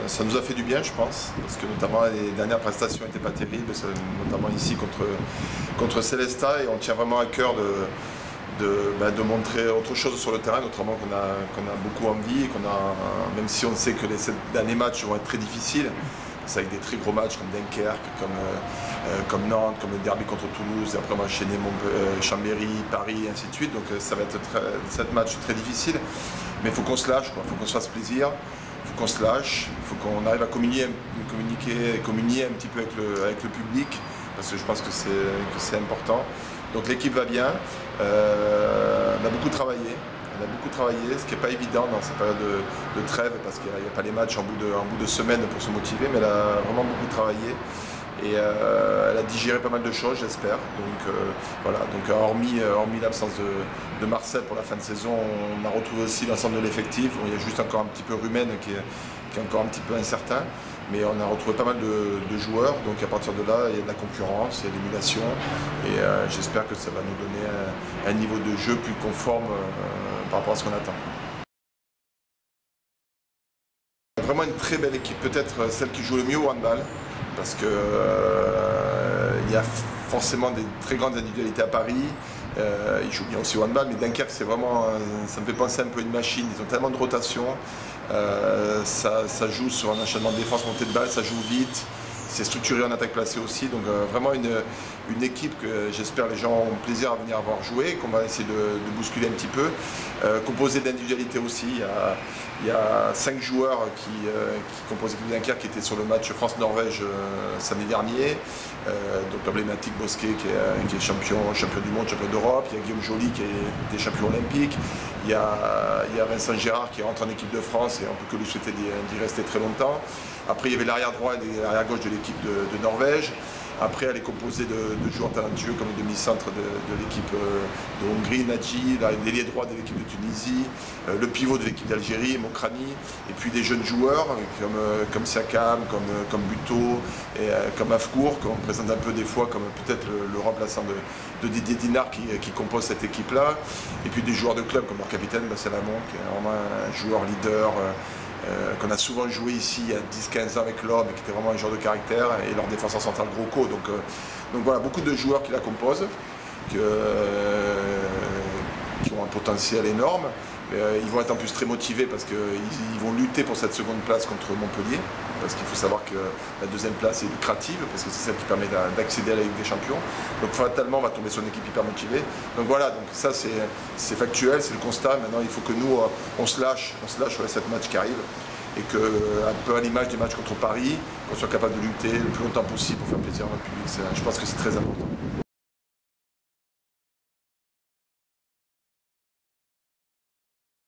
Ça nous a fait du bien, je pense, parce que notamment les dernières prestations n'étaient pas terribles, notamment ici contre Célestat, et on tient vraiment à cœur de montrer autre chose sur le terrain, notamment qu'on a beaucoup envie, et même si on sait que les 7 derniers matchs vont être très difficiles, c'est avec des très gros matchs comme Dunkerque, comme Nantes, comme le derby contre Toulouse, et après on va enchaîner Chambéry, Paris, et ainsi de suite, donc ça va être 7 matchs très difficiles, mais il faut qu'on se lâche, il faut qu'on se fasse plaisir. Il faut qu'on se lâche, il faut qu'on arrive à communier un petit peu avec le public, parce que je pense que c'est important. Donc l'équipe va bien, on a beaucoup travaillé, ce qui n'est pas évident dans cette période de trêve, parce qu'il n'y a pas les matchs en bout de semaine pour se motiver, mais elle a vraiment beaucoup travaillé. Et elle a digéré pas mal de choses, j'espère. Donc voilà, donc hormis l'absence de Marcel pour la fin de saison, on a retrouvé aussi l'ensemble de l'effectif. Bon, il y a juste encore un petit peu Rumen qui est encore un petit peu incertain, mais on a retrouvé pas mal de joueurs. Donc à partir de là, il y a de la concurrence, il y a l'émulation, et j'espère que ça va nous donner un niveau de jeu plus conforme par rapport à ce qu'on attend. Vraiment une très belle équipe, peut-être celle qui joue le mieux au handball, parce que il y a forcément des très grandes individualités à Paris. Ils jouent bien aussi au handball, mais Dunkerque, c'est vraiment, ça me fait penser un peu à une machine. Ils ont tellement de rotation, ça joue sur un enchaînement de défense, montée de balle, ça joue vite. C'est structuré en attaque placée aussi, donc vraiment une équipe que j'espère les gens ont plaisir à venir voir jouer, qu'on va essayer de bousculer un petit peu, composée d'individualité aussi. Il y a 5 joueurs qui composent l'équipe de Dunkerque qui étaient sur le match France-Norvège samedi dernier. Donc l'emblématique Bosquet qui est champion du monde, champion d'Europe. Il y a Guillaume Joly qui est champion olympique. Il y a Vincent Gérard qui rentre en équipe de France et on peut que lui souhaiter d'y rester très longtemps. Après, il y avait l'arrière droit et l'arrière gauche de l'équipe de Norvège. Après, elle est composée de joueurs talentueux comme le demi-centre de l'équipe de Hongrie, Nadji, l'ailier droit de l'équipe de Tunisie, le pivot de l'équipe d'Algérie, Mokrani, et puis des jeunes joueurs comme Siakam, comme Buteau, et comme Afkour, qu'on présente un peu des fois comme peut-être le remplaçant de Didier Dinard qui compose cette équipe-là. Et puis des joueurs de club comme leur capitaine, Bastien Lamont, qui est vraiment un joueur leader, qu'on a souvent joué ici il y a 10-15 ans avec l'homme, qui était vraiment un joueur de caractère, et leur défenseur central Grosco. Donc voilà, beaucoup de joueurs qui la composent, qui ont un potentiel énorme. Ils vont être en plus très motivés parce qu'ils vont lutter pour cette seconde place contre Montpellier, parce qu'il faut savoir que la deuxième place est lucrative, parce que c'est celle qui permet d'accéder à la Ligue des Champions. Donc fatalement, on va tomber sur une équipe hyper motivée. Donc voilà, donc ça c'est factuel, c'est le constat. Maintenant, il faut que nous, on se lâche sur les 7 matchs qui arrivent, et que, un peu à l'image des matchs contre Paris, qu'on soit capable de lutter le plus longtemps possible pour faire plaisir à notre public. Je pense que c'est très important.